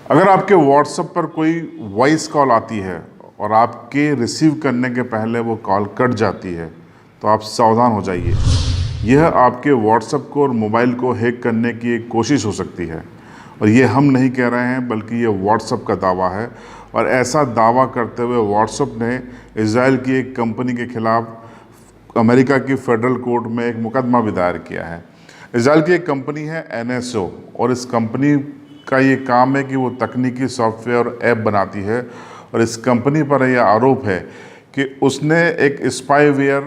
अगर आपके व्हाट्सएप पर कोई वॉइस कॉल आती है और आपके रिसीव करने के पहले वो कॉल कट जाती है तो आप सावधान हो जाइए। यह आपके व्हाट्सएप को और मोबाइल को हैक करने की एक कोशिश हो सकती है और ये हम नहीं कह रहे हैं बल्कि ये व्हाट्सएप का दावा है। और ऐसा दावा करते हुए व्हाट्सएप ने इजराइल की एक कंपनी के खिलाफ अमेरिका की फेडरल कोर्ट में एक मुकदमा भी दायर किया है। इजराइल की एक कंपनी है NSO और इस कंपनी का ये काम है कि वो तकनीकी सॉफ्टवेयर और ऐप बनाती है। और इस कंपनी पर यह आरोप है कि उसने एक स्पाईवेयर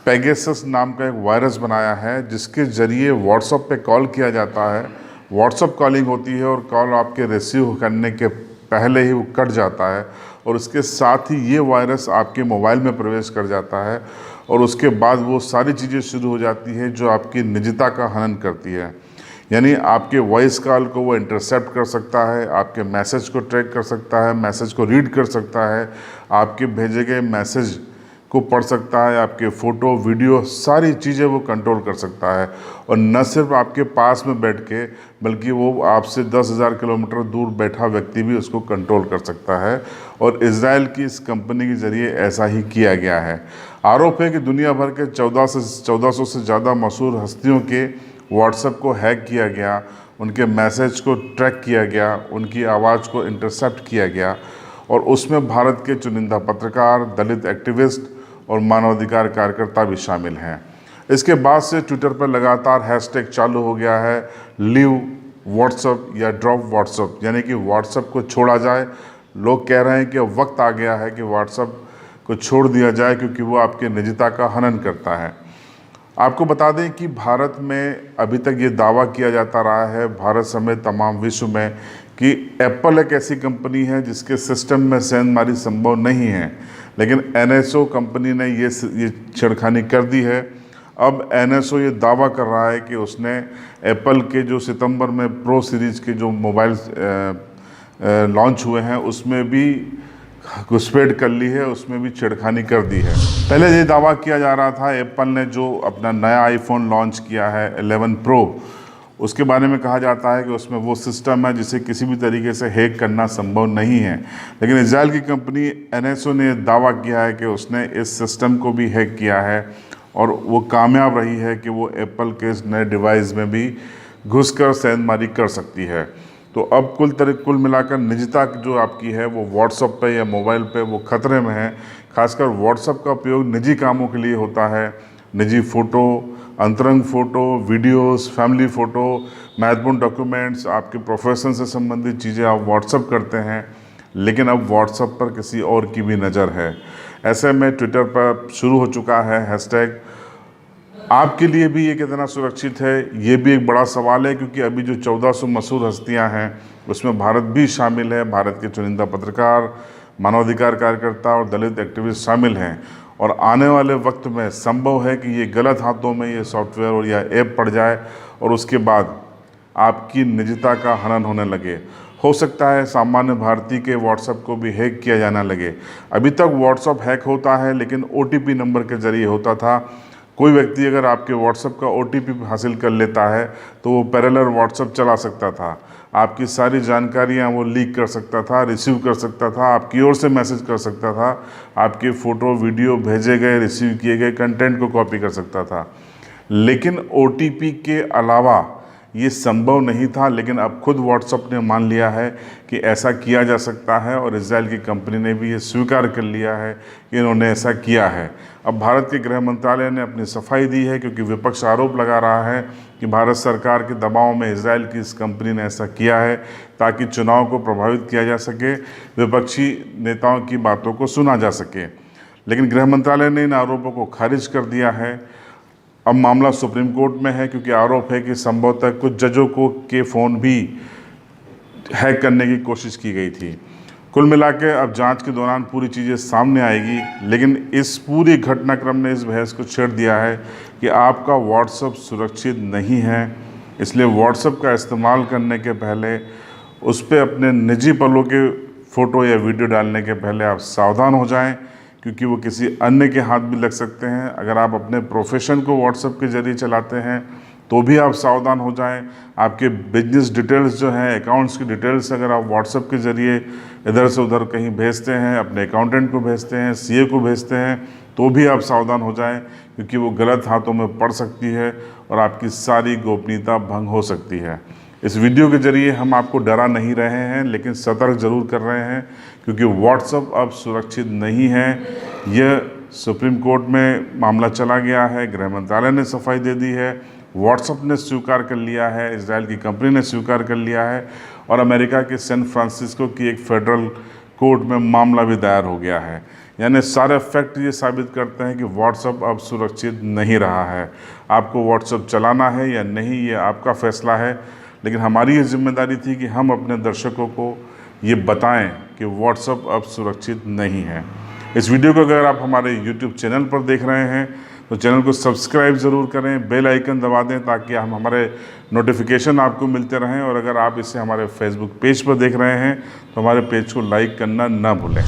पेगासस नाम का एक वायरस बनाया है जिसके ज़रिए व्हाट्सएप पे कॉल किया जाता है। व्हाट्सएप कॉलिंग होती है और कॉल आपके रिसीव करने के पहले ही वो कट जाता है और उसके साथ ही ये वायरस आपके मोबाइल में प्रवेश कर जाता है और उसके बाद वो सारी चीज़ें शुरू हो जाती है जो आपकी निजता का हनन करती है। यानी आपके वॉइस कॉल को वो इंटरसेप्ट कर सकता है, आपके मैसेज को ट्रैक कर सकता है, मैसेज को रीड कर सकता है, आपके भेजे गए मैसेज को पढ़ सकता है, आपके फ़ोटो वीडियो सारी चीज़ें वो कंट्रोल कर सकता है। और न सिर्फ आपके पास में बैठ के बल्कि वो आपसे 10,000 किलोमीटर दूर बैठा व्यक्ति भी उसको कंट्रोल कर सकता है। और इजराइल की इस कंपनी के ज़रिए ऐसा ही किया गया है। आरोप है कि दुनिया भर के 1400 से ज़्यादा मशहूर हस्तियों के व्हाट्सएप को हैक किया गया, उनके मैसेज को ट्रैक किया गया, उनकी आवाज़ को इंटरसेप्ट किया गया और उसमें भारत के चुनिंदा पत्रकार, दलित एक्टिविस्ट और मानवाधिकार कार्यकर्ता भी शामिल हैं। इसके बाद से ट्विटर पर लगातार हैशटैग चालू हो गया है, लीव व्हाट्सएप या ड्रॉप व्हाट्सएप, यानी कि व्हाट्सएप को छोड़ा जाए। लोग कह रहे हैं कि अब वक्त आ गया है कि व्हाट्सएप को छोड़ दिया जाए क्योंकि वो आपकी निजता का हनन करता है। आपको बता दें कि भारत में अभी तक ये दावा किया जाता रहा है, भारत समेत तमाम विश्व में, कि एप्पल एक ऐसी कंपनी है जिसके सिस्टम में सेंधमारी संभव नहीं है। लेकिन NSO कंपनी ने ये छेड़खानी कर दी है। अब NSO ये दावा कर रहा है कि उसने एप्पल के जो सितंबर में प्रो सीरीज़ के जो मोबाइल लॉन्च हुए हैं उसमें भी घुसपैठ कर ली है, उसमें भी छेड़खानी कर दी है। पहले ये दावा किया जा रहा था एप्पल ने जो अपना नया आईफोन लॉन्च किया है 11 प्रो, उसके बारे में कहा जाता है कि उसमें वो सिस्टम है जिसे किसी भी तरीके से हैक करना संभव नहीं है। लेकिन इजराइल की कंपनी NSO ने दावा किया है कि उसने इस सिस्टम को भी हैक किया है और वो कामयाब रही है कि वो एप्पल के इस नए डिवाइस में भी घुसकर सेंधमारी कर सकती है। तो अब कुल मिलाकर निजता जो आपकी है वो व्हाट्सएप पे या मोबाइल पे वो खतरे में है। खासकर व्हाट्सएप का उपयोग निजी कामों के लिए होता है। निजी फ़ोटो, अंतरंग फ़ोटो, वीडियोस, फैमिली फ़ोटो, महत्वपूर्ण डॉक्यूमेंट्स, आपके प्रोफेशन से संबंधित चीज़ें आप व्हाट्सएप करते हैं। लेकिन अब व्हाट्सएप पर किसी और की भी नज़र है। ऐसे में ट्विटर पर शुरू हो चुका है हैशटैग। आपके लिए भी ये कितना सुरक्षित है, ये भी एक बड़ा सवाल है, क्योंकि अभी जो 1400 मशहूर हस्तियां हैं उसमें भारत भी शामिल है। भारत के चुनिंदा पत्रकार, मानवाधिकार कार्यकर्ता और दलित एक्टिविस्ट शामिल हैं। और आने वाले वक्त में संभव है कि ये गलत हाथों में ये सॉफ्टवेयर और यह ऐप पड़ जाए और उसके बाद आपकी निजता का हनन होने लगे। हो सकता है सामान्य भारतीय के व्हाट्सएप को भी हैक किया जाने लगे। अभी तक व्हाट्सएप हैक होता है लेकिन OTP नंबर के ज़रिए होता था। कोई व्यक्ति अगर आपके व्हाट्सएप का OTP हासिल कर लेता है तो वो पैरेलल व्हाट्सएप चला सकता था, आपकी सारी जानकारियां वो लीक कर सकता था, रिसीव कर सकता था, आपकी ओर से मैसेज कर सकता था, आपके फ़ोटो वीडियो भेजे गए, रिसीव किए गए कंटेंट को कॉपी कर सकता था। लेकिन OTP के अलावा ये संभव नहीं था। लेकिन अब खुद व्हाट्सएप ने मान लिया है कि ऐसा किया जा सकता है और इजराइल की कंपनी ने भी ये स्वीकार कर लिया है कि इन्होंने ऐसा किया है। अब भारत के गृह मंत्रालय ने अपनी सफाई दी है, क्योंकि विपक्ष आरोप लगा रहा है कि भारत सरकार के दबाव में इजराइल की इस कंपनी ने ऐसा किया है ताकि चुनाव को प्रभावित किया जा सके, विपक्षी नेताओं की बातों को सुना जा सके। लेकिन गृह मंत्रालय ने इन आरोपों को खारिज कर दिया है। अब मामला सुप्रीम कोर्ट में है, क्योंकि आरोप है कि संभवतः कुछ जजों के फ़ोन भी हैक करने की कोशिश की गई थी। कुल मिलाकर अब जांच के दौरान पूरी चीज़ें सामने आएगी। लेकिन इस पूरी घटनाक्रम ने इस बहस को छेड़ दिया है कि आपका व्हाट्सएप सुरक्षित नहीं है। इसलिए व्हाट्सएप का इस्तेमाल करने के पहले, उस पर अपने निजी पलों के फ़ोटो या वीडियो डालने के पहले आप सावधान हो जाएं, क्योंकि वो किसी अन्य के हाथ भी लग सकते हैं। अगर आप अपने प्रोफेशन को व्हाट्सएप के ज़रिए चलाते हैं तो भी आप सावधान हो जाएं। आपके बिजनेस डिटेल्स जो हैं, अकाउंट्स की डिटेल्स अगर आप व्हाट्सएप के ज़रिए इधर से उधर कहीं भेजते हैं, अपने अकाउंटेंट को भेजते हैं, सीए को भेजते हैं, तो भी आप सावधान हो जाएं, क्योंकि वो गलत हाथों में पड़ सकती है और आपकी सारी गोपनीयता भंग हो सकती है। इस वीडियो के ज़रिए हम आपको डरा नहीं रहे हैं, लेकिन सतर्क ज़रूर कर रहे हैं, क्योंकि व्हाट्सएप अब सुरक्षित नहीं है। यह सुप्रीम कोर्ट में मामला चला गया है, गृह मंत्रालय ने सफाई दे दी है, व्हाट्सएप ने स्वीकार कर लिया है, इजराइल की कंपनी ने स्वीकार कर लिया है और अमेरिका के सैन फ्रांसिस्को की एक फेडरल कोर्ट में मामला भी दायर हो गया है। यानी सारे फैक्ट ये साबित करते हैं कि व्हाट्सएप अब सुरक्षित नहीं रहा है। आपको व्हाट्सएप चलाना है या नहीं, ये आपका फैसला है, लेकिन हमारी ये जिम्मेदारी थी कि हम अपने दर्शकों को ये बताएं कि व्हाट्सएप अब सुरक्षित नहीं है। इस वीडियो को अगर आप हमारे YouTube चैनल पर देख रहे हैं तो चैनल को सब्सक्राइब ज़रूर करें, बेल आइकन दबा दें ताकि हम हमारे नोटिफिकेशन आपको मिलते रहें। और अगर आप इसे हमारे फेसबुक पेज पर देख रहे हैं तो हमारे पेज को लाइक करना ना भूलें।